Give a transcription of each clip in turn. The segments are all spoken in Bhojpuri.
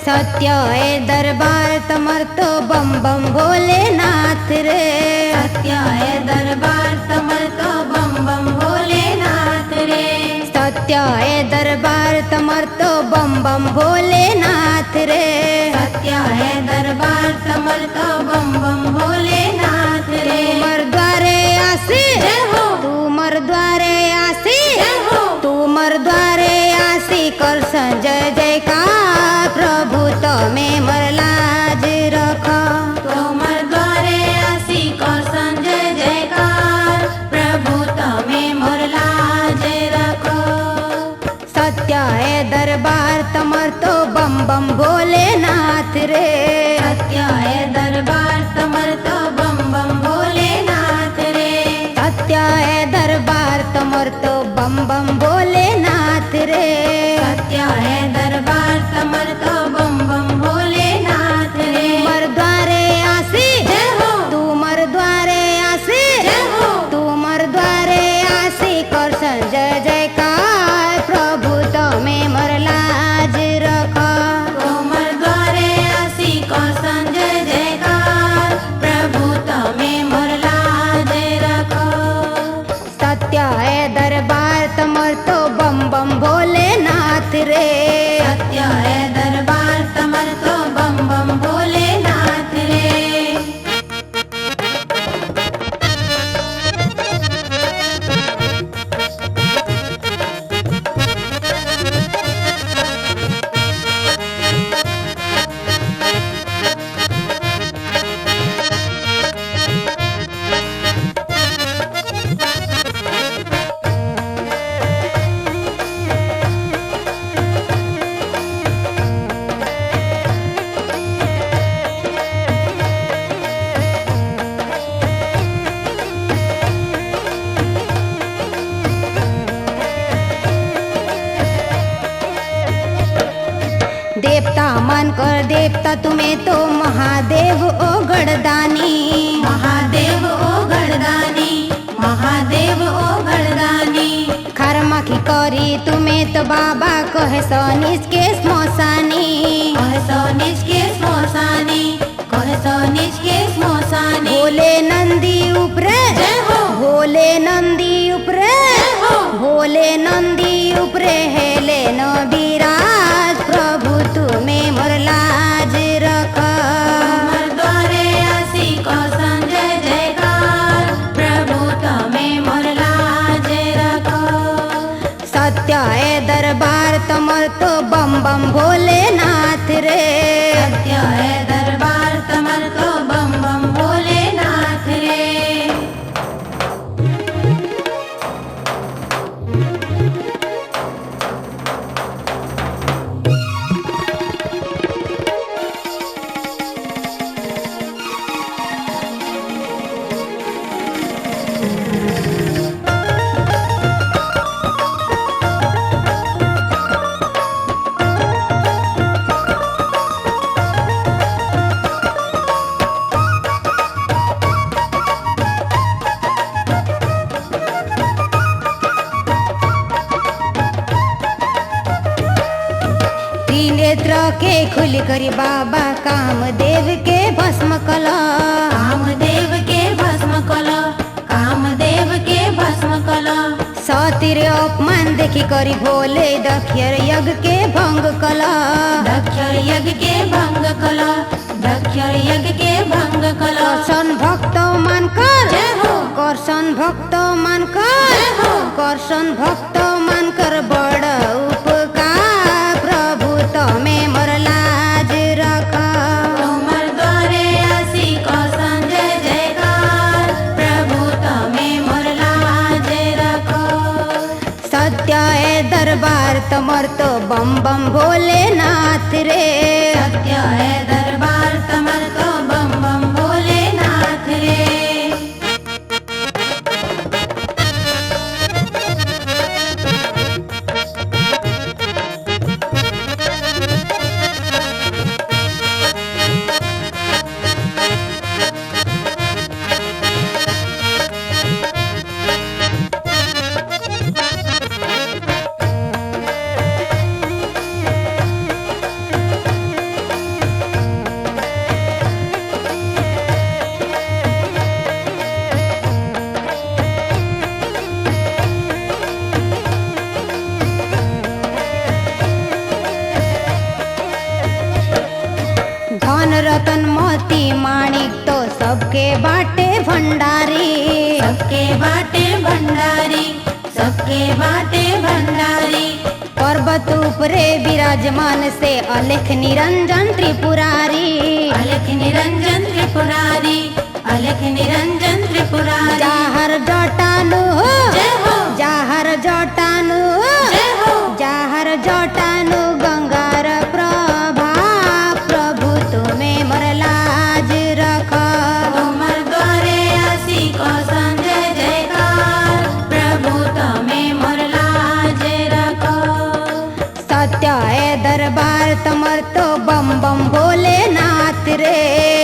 सत्य है दरबार तमर तो बम बम भोलेनाथ रे। सत्य है दरबार तमर तो बम बम भोलेनाथ रे। सत्य है दरबार तमर तो बम बम भोलेनाथ रे। सत्य है दरबार तमर तो बम बम भोलेनाथ रे। तुमर द्वारे आसी जय हो। तुमर द्वारे आसी जय हो। तुमर द्वारे आसी कर जय जयकार प्रभु तमे मर लाज रख। तोमर द्वारे आसी कर संजय जयकार प्रभु तमे मोर लाज रखो। सत्य है दरबार तमर तो बम बम भोलेनाथ रे। सत्य है दरबार तमर तो बम बम भोलेनाथ रे। सत्य है दरबार तमर तो बम बम भोलेनाथ रे। सत्य है दरबार तमर तो बम बम भोलेनाथ रे। तुमर द्वारे आसी जय हो। तुमर द्वारे आसी जय हो। तुमर द्वारे आसी कर जय जयकार प्रभु तमे मर लाज रख। तोमर द्वारे आसी कर संजय जयकार प्रभु तमे मोर लाज रखो। सत्य है दरबार तमर तो बम बम भोलेनाथ रे। सत्य है दरबार तमर तो बम बम भोलेनाथ रे। देवता मान कर देवता तुम्हें तो महादेव ओ गढ़दानी। महादेव ओ गढ़दानी। महादेव ओ गढ़दानी। खरमाखी करी तुम्हें तो बाबा कहे सनिज के स्मशानी। कहे सोनिज के स्मशानी। कहे सोनिज के स्मशानी। भोले नंदी उपरे जय हो। भोले नंदी उपरे जय हो। भोले नंदी उपरे हेले न विराज प्रभु तुम्हें मोर लाज रख। तोमर द्वारे आसी को संजय जयकार प्रभु तमे मोर लाज रखो। सत्य है दरबार तमर तो बम बम भोलेनाथ रे। सत्य है दरबार तमर तो बम बम भोलेनाथ रे। त्रिनेत्र के खुल करी बाबा कामदेव के भस्म कला। कामदेव के भस्म कला। कामदेव के भस्म कला। सतिर अपमान देखी करी भोले दक्षर यज्ञ के भंग कला। दक्षर यज्ञ के भंग कला। दक्षर यज्ञ के भंग कला। कर्षण भक्त मान कर जय हो। कर्षण भक्त मान कर जय हो। कर्षण भक्त मान कर बड़ उपकार प्रभु तमे मोर लाज रख। तोमर द्वारे आसी को संजय जयकार प्रभु तमे मोर लाज रखो। सत्य है दरबार तमर तो बम बम भोलेनाथ रे। सत्य है दरबार तमर तो बम बम भोलेनाथ रे। मोती माणिक तो सबके बाटे भंडारी। सबके बाटे भंडारी, सबके बाटे भंडारी। पर्वत उपरे विराजमान से अलेख निरंजन त्रिपुरारी। अलख निरंजन त्रिपुरारी, अलख निरंजन त्रिपुरारी। जाहर जटानु जय हो, जाहर जटानु जय हो। जाहर जटानु गंगार प्रभा प्रभु तुम्हें मोर लाज रख। तुमर द्वारे आसी को संजय जयकार, प्रभु तमे मोर लाज रखो। सत्य है दरबार तमर तो बम बम भोलेनाथ रे।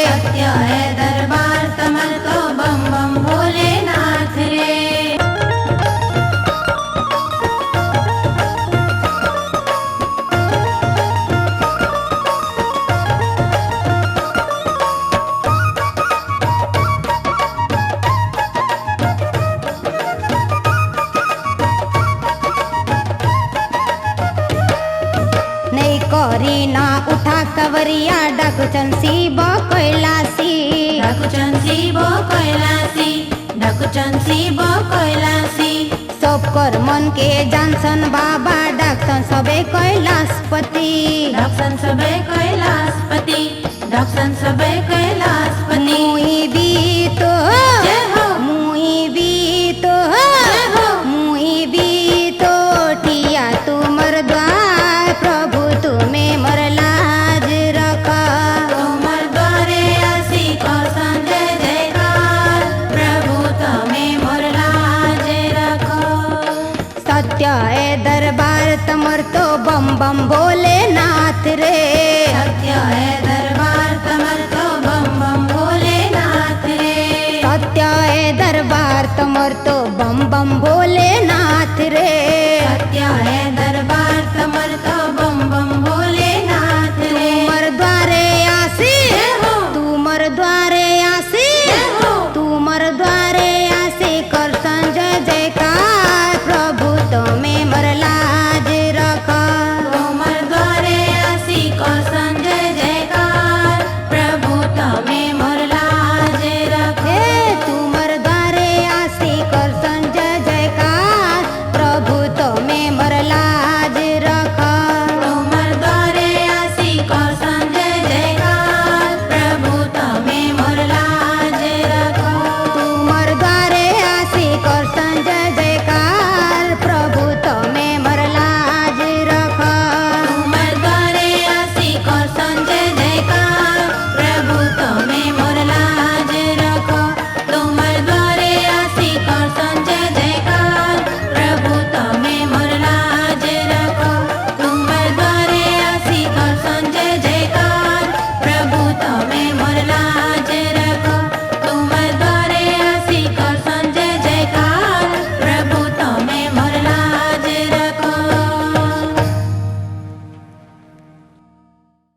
सत्य है दरबार तमर तो बम बम भोलेनाथ रे। नहीं करी ना उठा कवरिया डाकुचन शिव कैलासी। डाकुचंसी बो कैलासी, डाकुचंसी बो कैलासी। सब कर मन के जानसन बाबा डाक्सन सबे कैलाशपति। डाक्सन सबे कैलाशपति, डाक्सन सबे कैलाशपति। मुई भी तो जय हो, मुई भी तो जय हो। मुई भी तो ठिया तुमर द्वार प्रभु तुम्हें मोर लाज रख। तुमर द्वारे आसी को संजय जयकार, प्रभु तमे मोर लाज रखो। सत्य है दरबार तमर तो बम बम भोलेनाथ रे। सत्य है दरबार तमर तो बम बम भोलेनाथ रे। सत्य है दरबार तमर तो बम बम भोलेनाथ